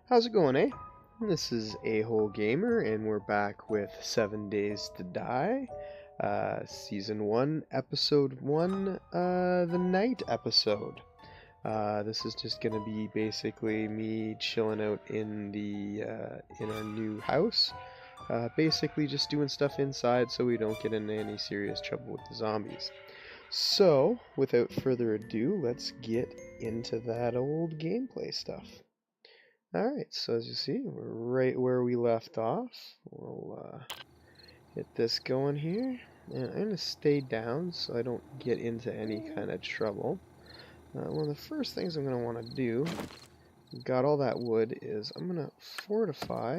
How's it going, eh? This is A-Hole Gamer, and we're back with 7 Days to Die, Season 1, Episode 1, the night episode. This is just gonna be basically me chilling out in in our new house, basically just doing stuff inside so we don't get into any serious trouble with the zombies. So, without further ado, let's get into that old gameplay stuff. Alright, so as you see, we're right where we left off. We'll get this going here. And I'm going to stay down so I don't get into any kind of trouble. One of the first things I'm going to want to do, got all that wood, is I'm going to fortify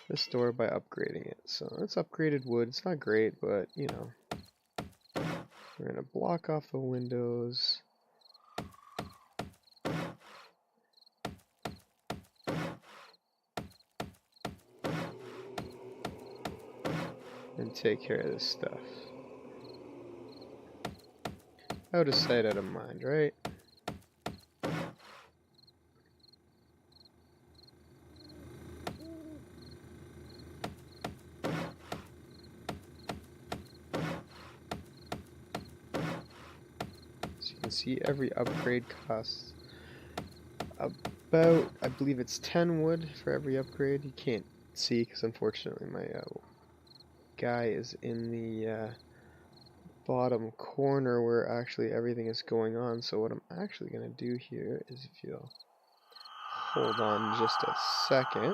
this door by upgrading it. So it's upgraded wood. It's not great, but you know. We're going to block off the windows. And take care of this stuff. Out of sight, out of mind, right? As you can see, every upgrade costs about, I believe it's 10 wood for every upgrade. You can't see because unfortunately my guy is in the bottom corner where actually everything is going on. So what I'm actually going to do here is, if you'll hold on just a second,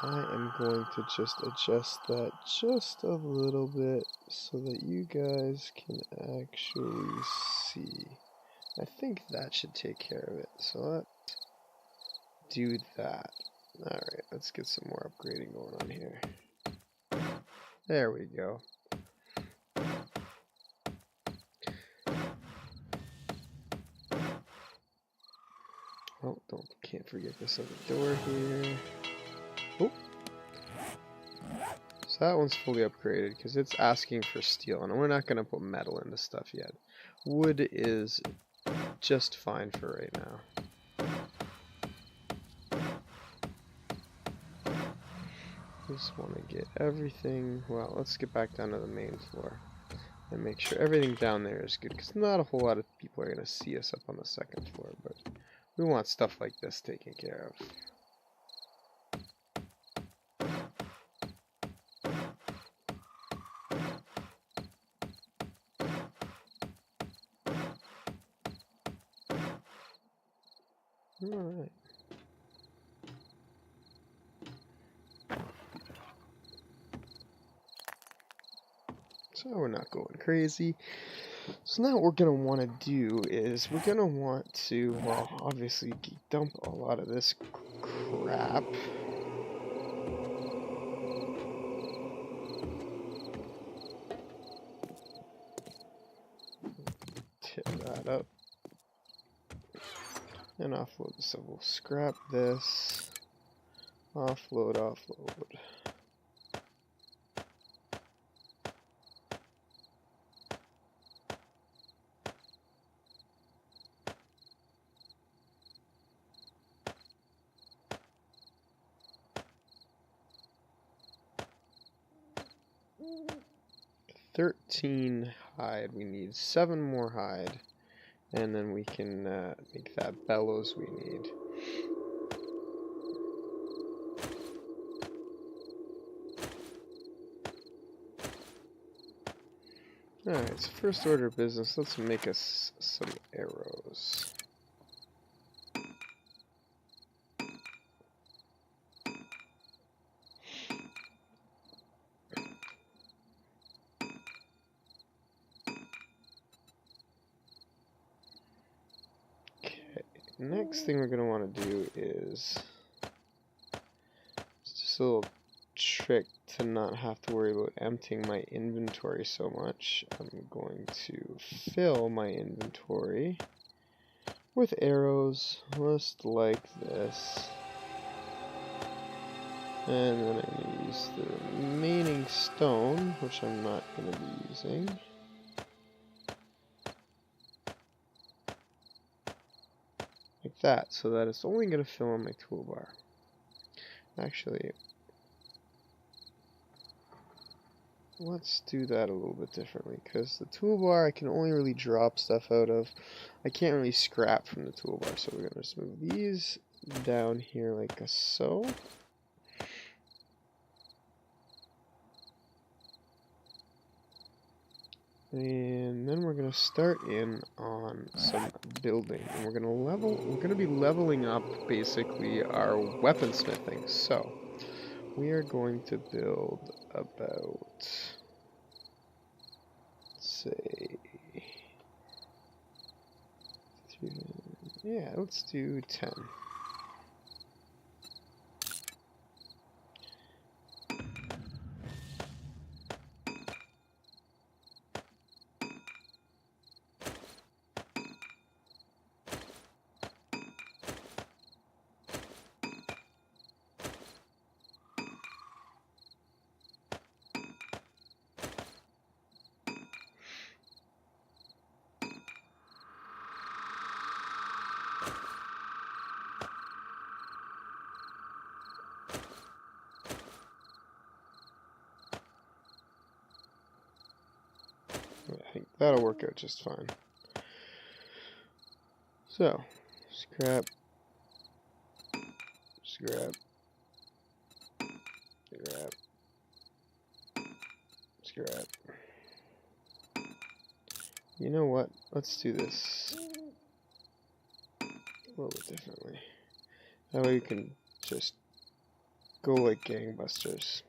I am going to just adjust that just a little bit so that you guys can actually see. I think that should take care of it. So let's do that. Alright, let's get some more upgrading going on here. There we go. Oh, can't forget this other door here. Oh. So that one's fully upgraded because it's asking for steel, and we're not going to put metal into stuff yet. Wood is just fine for right now. Just want to get everything, well, let's get back down to the main floor and make sure everything down there is good, because not a whole lot of people are going to see us up on the second floor, but we want stuff like this taken care of. Alright. So we're not going crazy. So now what we're going to want to do is we're going to want to, well, obviously dump a lot of this crap. Tip that up. And offload. So we'll scrap this. Offload, offload. $13 hide. We need 7 more hide. And then we can make that bellows we need. Alright, so first order of business, let's make us some arrows. Next thing we're going to want to do is just a little trick to not have to worry about emptying my inventory so much. I'm going to fill my inventory with arrows just like this. And then I'm going to use the remaining stone, which I'm not going to be using. that so that it's only going to fill in my toolbar. Actually, let's do that a little bit differently, because the toolbar I can only really drop stuff out of. I can't really scrap from the toolbar, so we're going to just move these down here like so. And then we're going to start in on some building, and we're going to be leveling up basically our weaponsmithing. So we are going to build about, say, yeah, let's do 10. I think that'll work out just fine. So, scrap, scrap, scrap, scrap. You know what? Let's do this a little bit differently. That way we can just go like gangbusters.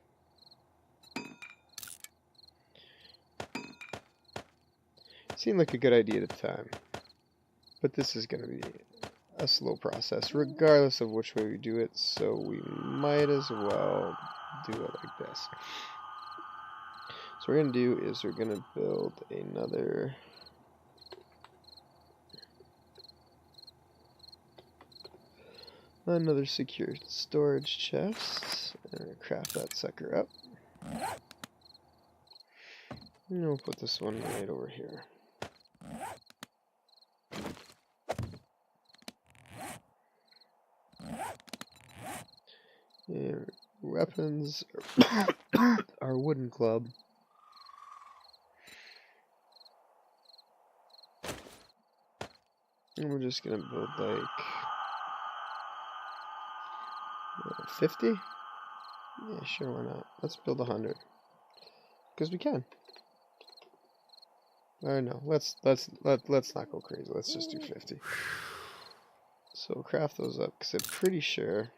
Seemed like a good idea at the time, but this is going to be a slow process regardless of which way we do it, so we might as well do it like this. So what we're going to do is we're going to build another secure storage chest, and we're going to craft that sucker up. And we'll put this one right over here. And weapons our wooden club. And we're just gonna build like 50? Yeah, sure, why not? Let's build 100. Because we can. Or no, let's not go crazy. Let's just do 50. So we'll craft those up because I'm pretty sure.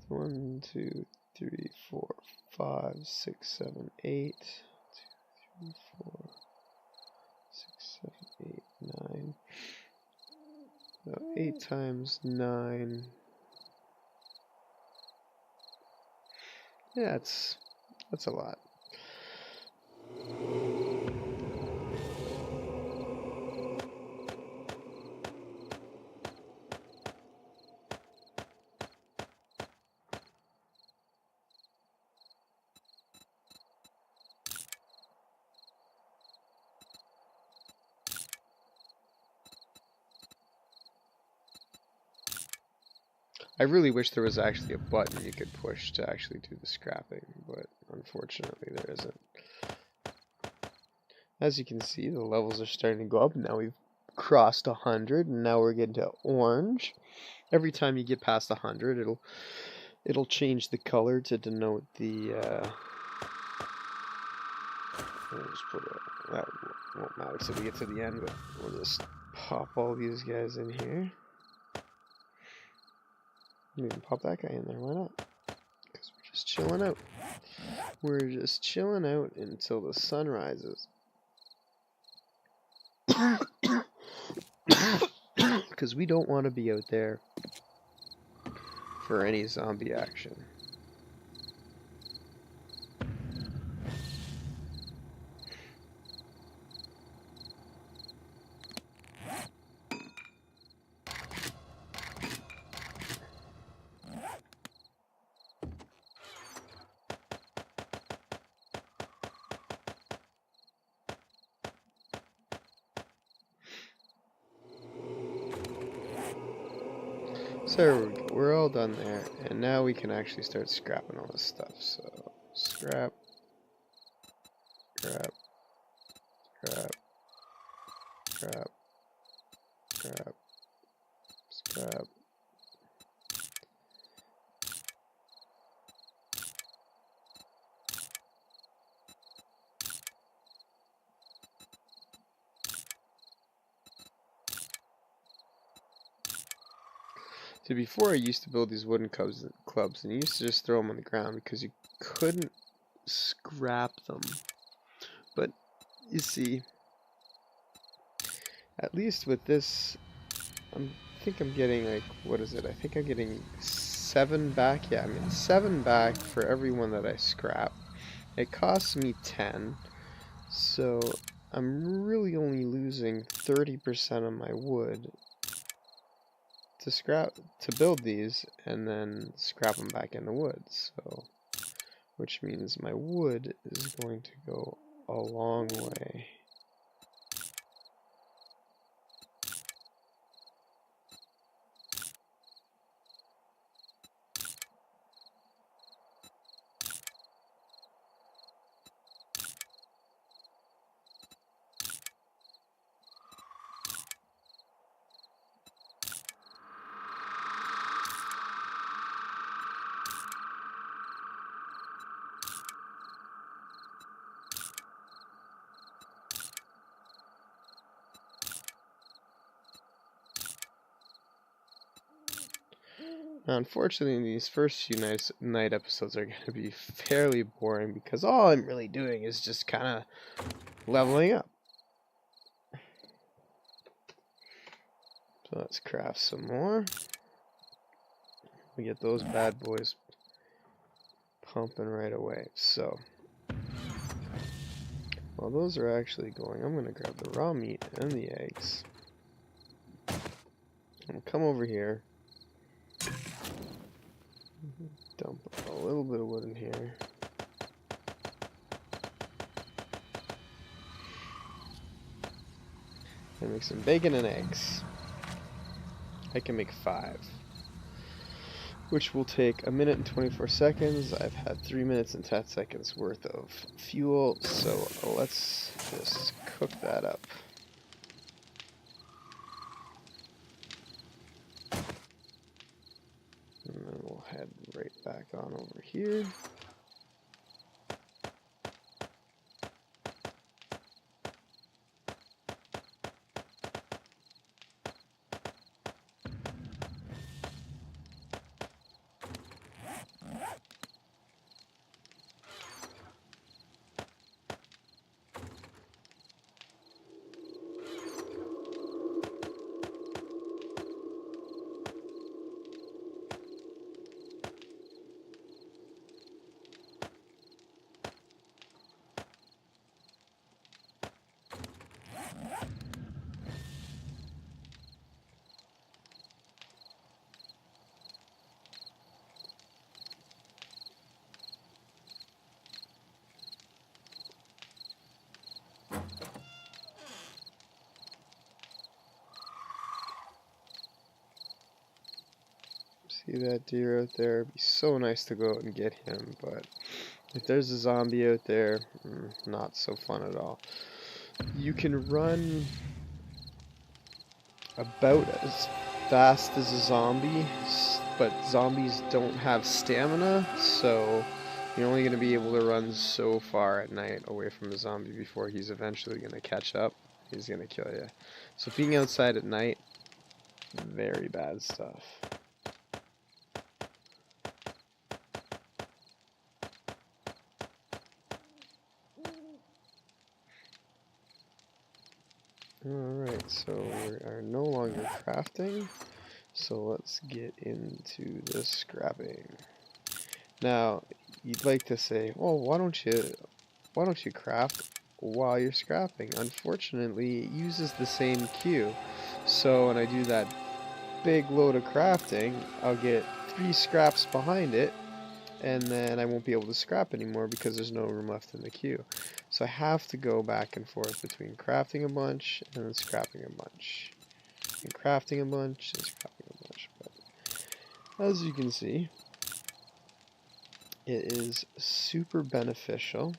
1, 2, 3, 4, 5, 6, 7, 8. 2, 3, 4, 6, 7, 8, 9. So 8 times 9. Yeah, that's a lot. I really wish there was actually a button you could push to actually do the scrapping, but unfortunately there isn't. As you can see, the levels are starting to go up. Now we've crossed 100, and now we're getting to orange. Every time you get past 100, it'll change the color to denote the. We'll just put that won't matter till we get to the end, but we'll just pop all these guys in here. You can pop that guy in there, why not? Because we're just chilling out. We're just chilling out until the sun rises. Because we don't want to be out there for any zombie action. there we go. We're all done there. And now we can actually start scrapping all this stuff. So, scrap, scrap, scrap, scrap, scrap, scrap. So before I used to build these wooden clubs and you used to just throw them on the ground because you couldn't scrap them. But you see, at least with this, I think I'm getting like, what is it? I think I'm getting 7 back. Yeah, I mean 7 back for every one that I scrap. It costs me 10, so I'm really only losing 30% of my wood to build these and then scrap them back in the wood. So, which means my wood is going to go a long way. Now, unfortunately, these first few night episodes are going to be fairly boring because all I'm really doing is just kind of leveling up. So let's craft some more. We get those bad boys pumping right away. So, while those are actually going, I'm going to grab the raw meat and the eggs. I'm going to come over here. Dump a little bit of wood in here. And make some bacon and eggs. I can make 5. Which will take 1 minute and 24 seconds. I've had 3 minutes and 10 seconds worth of fuel, so let's just cook that up. And then we'll head right back on over here. See that deer out there? It'd be so nice to go out and get him, but if there's a zombie out there, not so fun at all. You can run about as fast as a zombie, but zombies don't have stamina, so you're only going to be able to run so far at night away from a zombie before he's eventually going to catch up. He's going to kill you. So being outside at night, very bad stuff. Alright, so we are no longer crafting, so let's get into the scrapping. Now, you'd like to say, well, why don't you craft while you're scrapping? Unfortunately, it uses the same queue. So when I do that big load of crafting, I'll get 3 scraps behind it, and then I won't be able to scrap anymore because there's no room left in the queue. So I have to go back and forth between crafting a bunch and then scrapping a bunch. And crafting a bunch and scrapping a bunch. But as you can see, it is super beneficial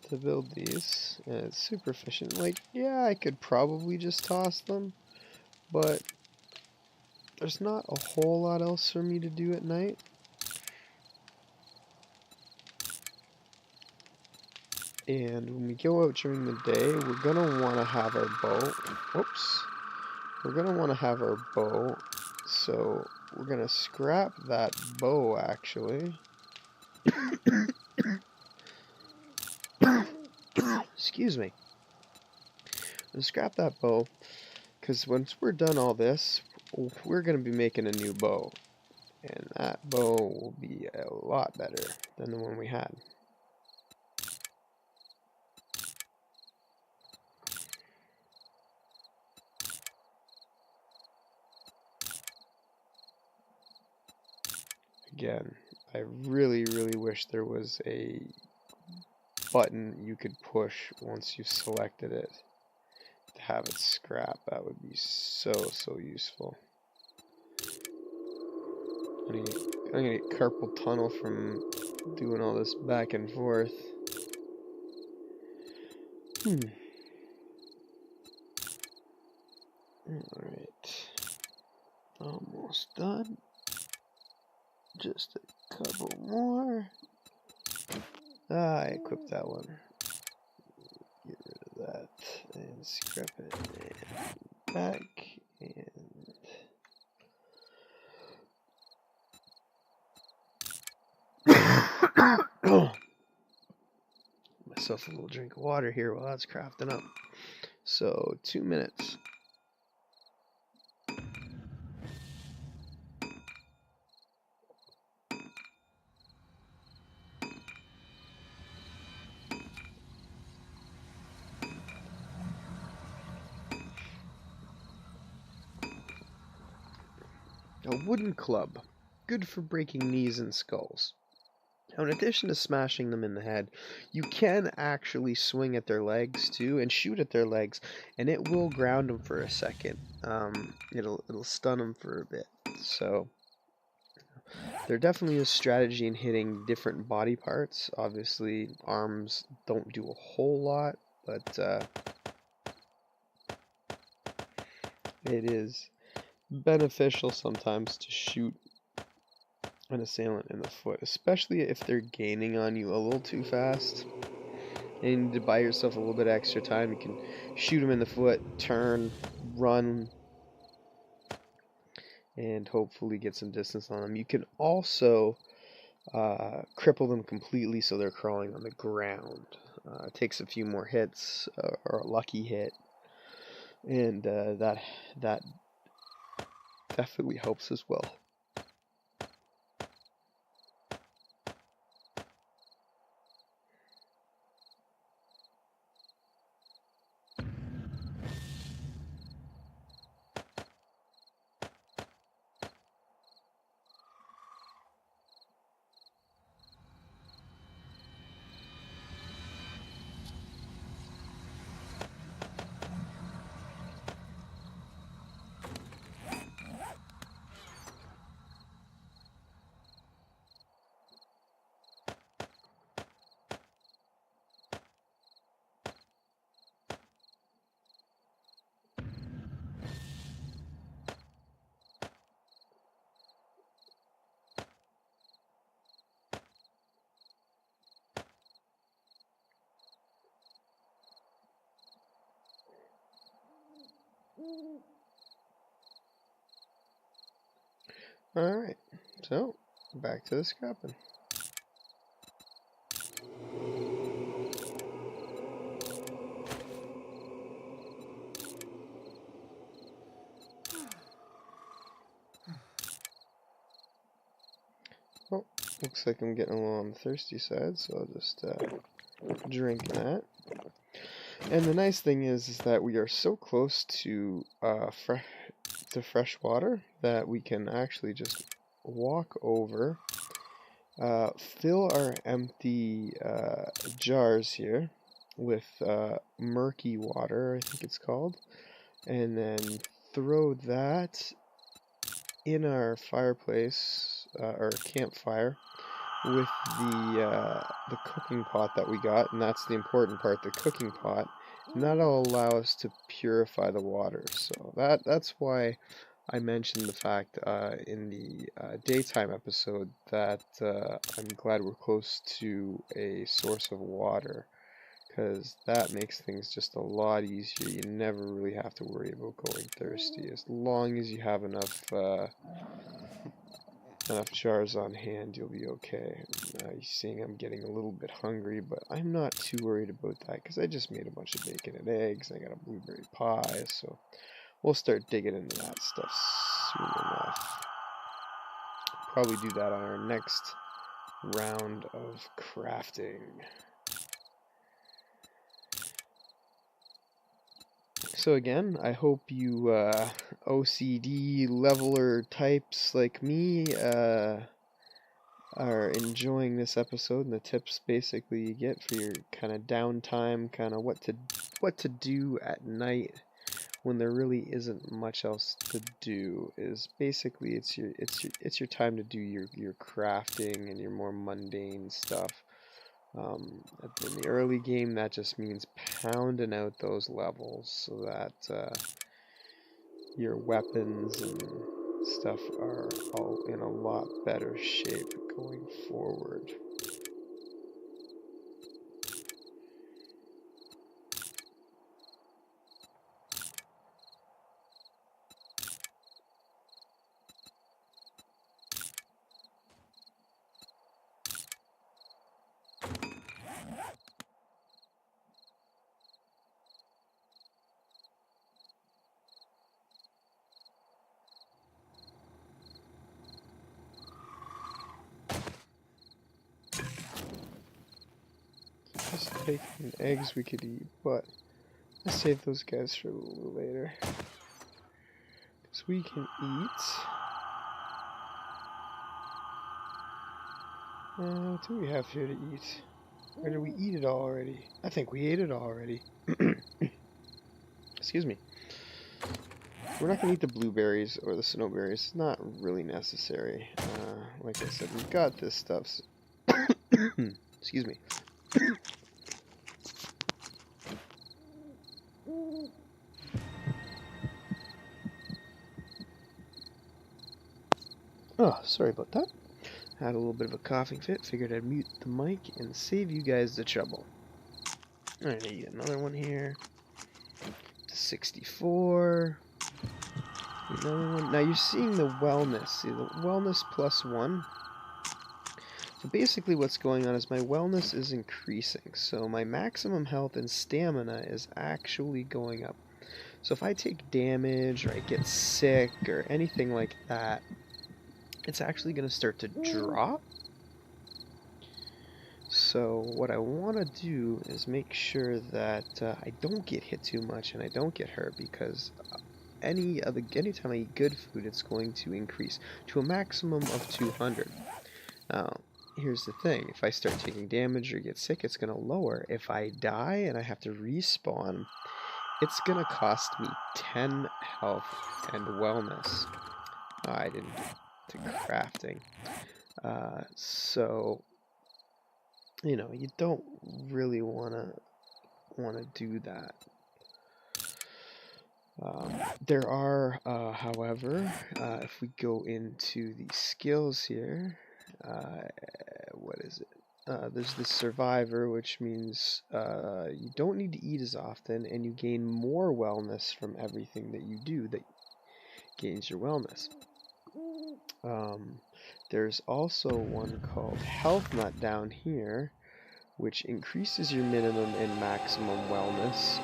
to build these, and it's super efficient. Like, yeah, I could probably just toss them, but there's not a whole lot else for me to do at night. And when we go out during the day, we're gonna want to have our bow. Oops. We're gonna want to have our bow, so we're gonna scrap that bow actually. Excuse me. I'm gonna scrap that bow, because once we're done all this, we're gonna be making a new bow, and that bow will be a lot better than the one we had. Again, I really wish there was a button you could push once you've selected it to have it scrap. That would be so useful. I'm gonna get carpal tunnel from doing all this back and forth. Alright. Almost done. Just a couple more. I equipped that one. Get rid of that and scrap it and back and myself a little drink of water here while that's crafting up. So 2 minutes. A wooden club, good for breaking knees and skulls. Now, in addition to smashing them in the head, you can actually swing at their legs too, and shoot at their legs, and it will ground them for a second. It'll stun them for a bit. So there definitely is strategy in hitting different body parts. Obviously, arms don't do a whole lot, but it is beneficial sometimes to shoot an assailant in the foot, especially if they're gaining on you a little too fast. And you need to buy yourself a little bit of extra time. You can shoot them in the foot, turn, run, and hopefully get some distance on them. You can also cripple them completely so they're crawling on the ground. It takes a few more hits or a lucky hit, and that definitely helps as well. Alright, so back to the scrapping. Oh, looks like I'm getting a little on the thirsty side, so I'll just drink that. And the nice thing is that we are so close to fresh water that we can actually just walk over, fill our empty jars here with murky water, I think it's called, and then throw that in our fireplace, or campfire, with the cooking pot that we got, and that's the important part, the cooking pot, and that'll allow us to purify the water. So that's why I mentioned the fact in the daytime episode that I'm glad we're close to a source of water, because that makes things just a lot easier. You never really have to worry about going thirsty as long as you have enough jars on hand. You'll be okay. You're seeing I'm getting a little bit hungry, but I'm not too worried about that because I just made a bunch of bacon and eggs. I got a blueberry pie, so we'll start digging into that stuff soon enough. Probably do that on our next round of crafting. So again, I hope you OCD leveler types like me are enjoying this episode and the tips basically you get for your kind of downtime, kind of what to do at night when there really isn't much else to do. Is basically it's your time to do your crafting and your more mundane stuff. In the early game, that just means pounding out those levels so that your weapons and stuff are all in a lot better shape going forward. Just bacon and eggs we could eat, but I'll save those guys for a little later. Because we can eat... what do we have here to eat? Or did we eat it already? I think we ate it already. Excuse me. We're not going to eat the blueberries or the snowberries. It's not really necessary. Like I said, we've got this stuff. So excuse me. Oh, sorry about that. Had a little bit of a coughing fit. Figured I'd mute the mic and save you guys the trouble. Alright, I get another one here. 64. Another one. Now you're seeing the wellness. See, the wellness +1. So basically what's going on is my wellness is increasing. So my maximum health and stamina is actually going up. So if I take damage or I get sick or anything like that, it's actually going to start to drop. So what I want to do is make sure that I don't get hit too much and I don't get hurt, because anytime I eat good food, it's going to increase to a maximum of 200. Now, here's the thing. If I start taking damage or get sick, it's going to lower. If I die and I have to respawn, it's going to cost me 10 health and wellness. I didn't get to crafting. So, you know, you don't really want to do that. There are, however, if we go into the skills here, what is it? There's the survivor, which means you don't need to eat as often, and you gain more wellness from everything that you do that gains your wellness. There's also one called Health Nut down here, which increases your minimum and maximum wellness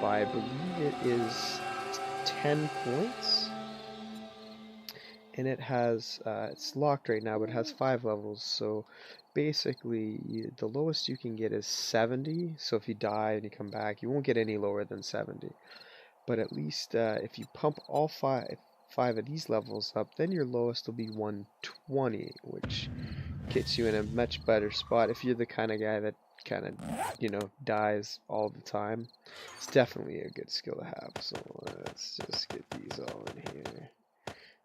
by, I believe it is 10 points. And it has, it's locked right now, but it has 5 levels. So basically, the lowest you can get is 70. So if you die and you come back, you won't get any lower than 70. But at least if you pump all 5 of these levels up, then your lowest will be 120, which gets you in a much better spot. If you're the kind of guy that kind of, dies all the time, it's definitely a good skill to have. So let's just get these all in here.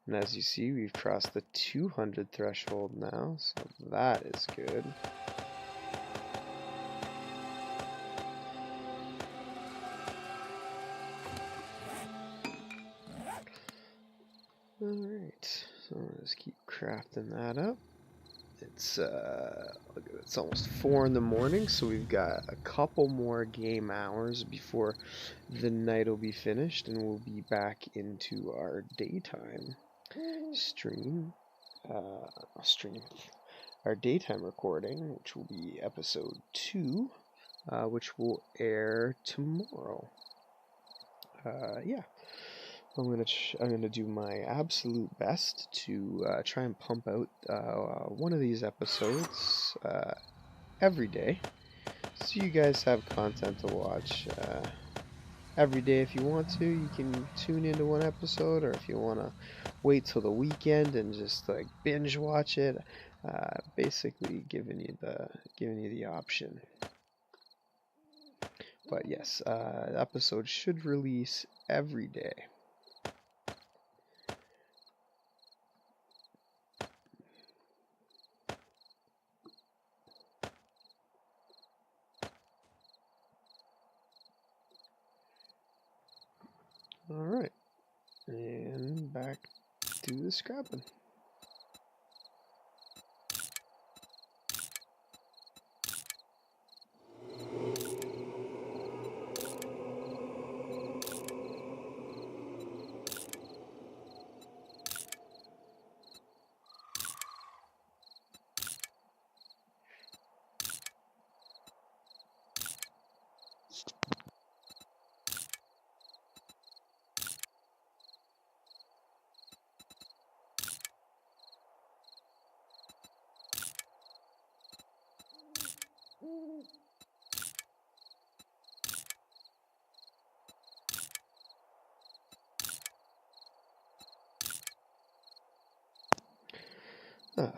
And as you see, we've crossed the 200 threshold now, so that is good. Alright, so let's keep crafting that up. It's almost 4 in the morning, so we've got a couple more game hours before the night will be finished, and we'll be back into our daytime stream. Our daytime recording, which will be episode 2, which will air tomorrow. Yeah. I'm gonna do my absolute best to try and pump out one of these episodes every day, so you guys have content to watch every day. If you want to, you can tune into one episode, or if you want to wait till the weekend and just like binge watch it. Basically, giving you the option. But yes, episodes should release every day. Alright, and back to the scrapping.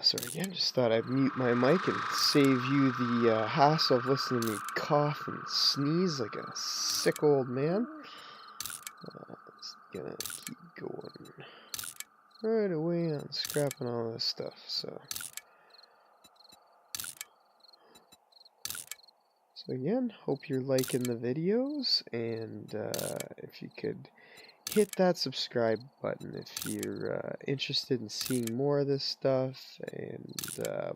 Sorry again, just thought I'd mute my mic and save you the hassle of listening to me cough and sneeze like a sick old man. Just gonna keep going right away on scrapping all this stuff, so again, hope you're liking the videos, and if you could hit that subscribe button if you're interested in seeing more of this stuff and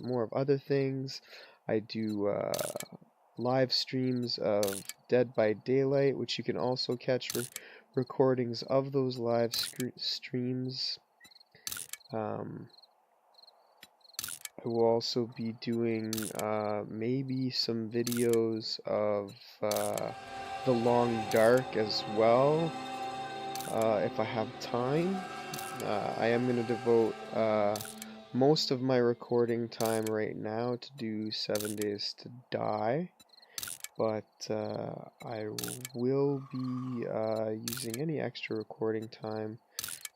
more of other things. I do live streams of Dead by Daylight, which you can also catch recordings of those live streams. I will also be doing maybe some videos of The Long Dark as well, if I have time. I am going to devote most of my recording time right now to do 7 Days to Die, but I will be using any extra recording time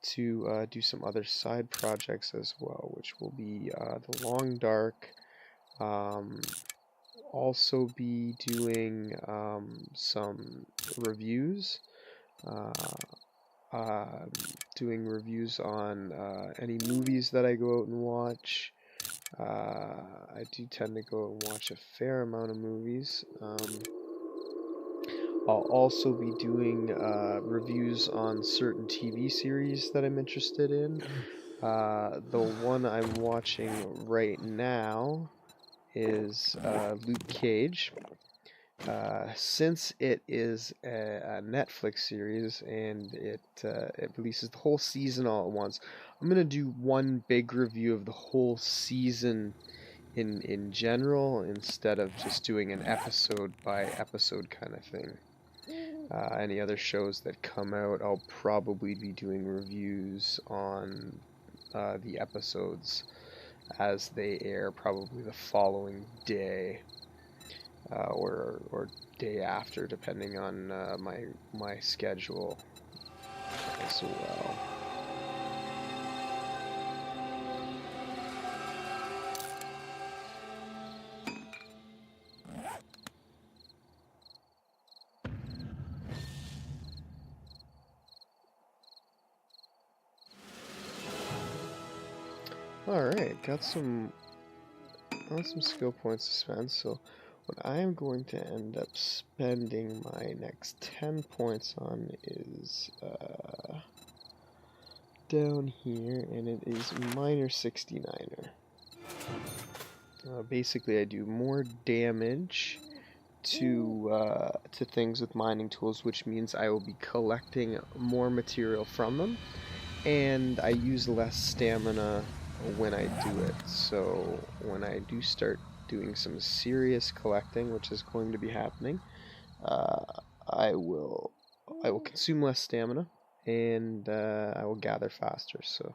to do some other side projects as well, which will be The Long Dark. Also be doing some reviews, doing reviews on any movies that I go out and watch. I do tend to go and watch a fair amount of movies. I'll also be doing reviews on certain TV series that I'm interested in. The one I'm watching right now is Luke Cage. Since it is a Netflix series and it releases the whole season all at once, I'm gonna do one big review of the whole season in general, instead of just doing an episode by episode kind of thing. Any other shows that come out, I'll probably be doing reviews on the episodes as they air, probably the following day, or day after, depending on my schedule as well. Alright, got some skill points to spend, so what I am going to end up spending my next 10 points on is down here, and it is Miner 69er. Basically, I do more damage to things with mining tools, which means I will be collecting more material from them, and I use less stamina when I do it. So when I do start doing some serious collecting, which is going to be happening, uh, I will consume less stamina, and I will gather faster. So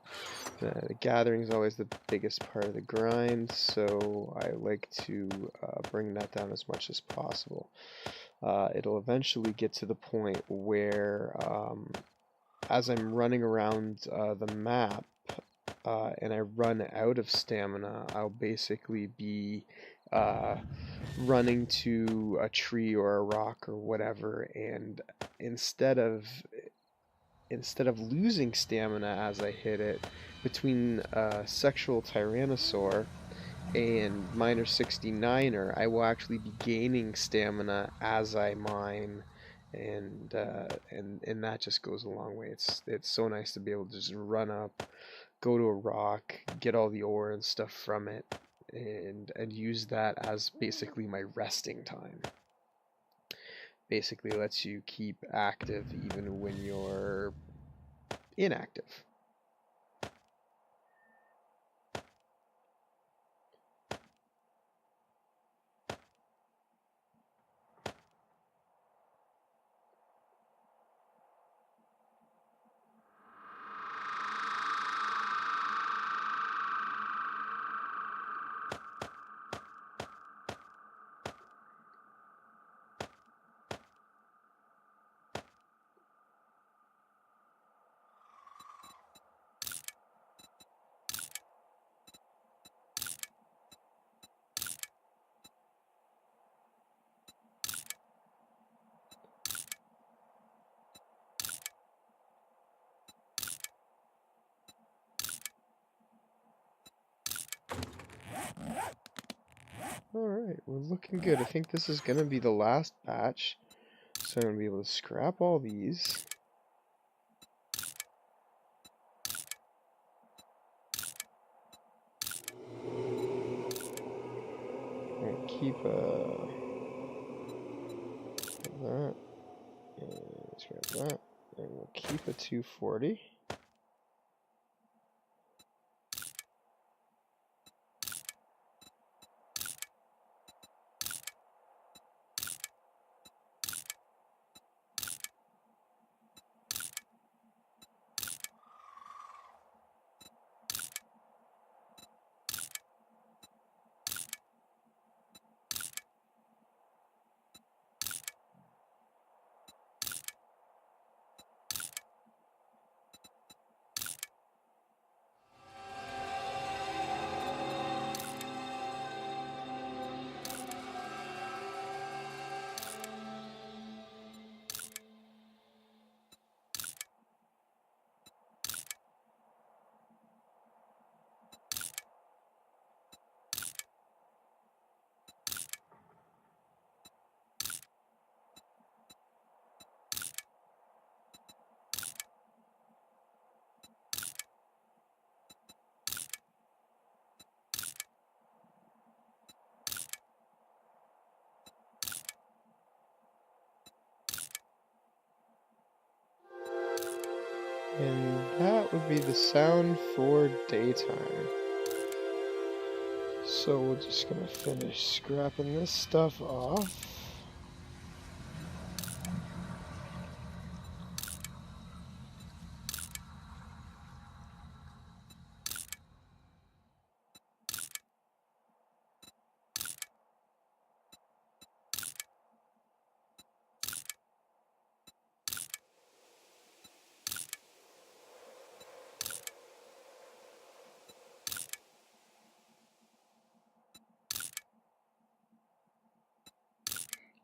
the gathering is always the biggest part of the grind, so I like to bring that down as much as possible. It'll eventually get to the point where as I'm running around the map and I run out of stamina, I'll basically be running to a tree or a rock or whatever, and instead of losing stamina as I hit it, between Sexual Tyrannosaur and Miner 69er, I will actually be gaining stamina as I mine, and that just goes a long way. It's so nice to be able to just run up, go to a rock, get all the ore and stuff from it, and use that as basically my resting time. Basically lets you keep active even when you're inactive. Alright, we're looking good. I think this is going to be the last batch. So I'm going to be able to scrap all these. And keep that. And scrap that. And we'll keep a 240. And that would be the sound for daytime. So we're just gonna finish scrapping this stuff off.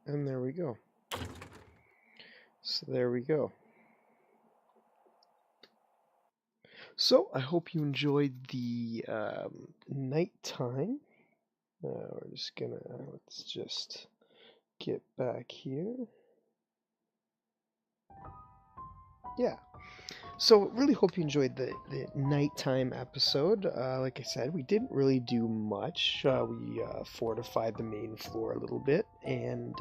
And there we go. So there we go. So I hope you enjoyed the nighttime. We're just gonna let's just get back here. Yeah. So really hope you enjoyed the nighttime episode. Like I said, we didn't really do much. We fortified the main floor a little bit and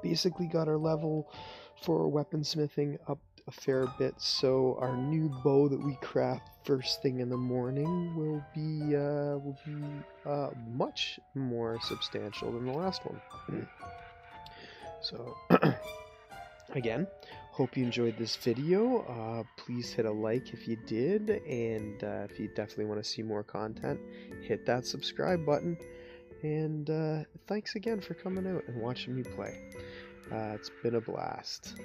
basically got our level for weaponsmithing up a fair bit. So our new bow that we craft first thing in the morning will be much more substantial than the last one. So again, hope you enjoyed this video. Please hit a like if you did, and if you definitely want to see more content, hit that subscribe button. And thanks again for coming out and watching me play. It's been a blast.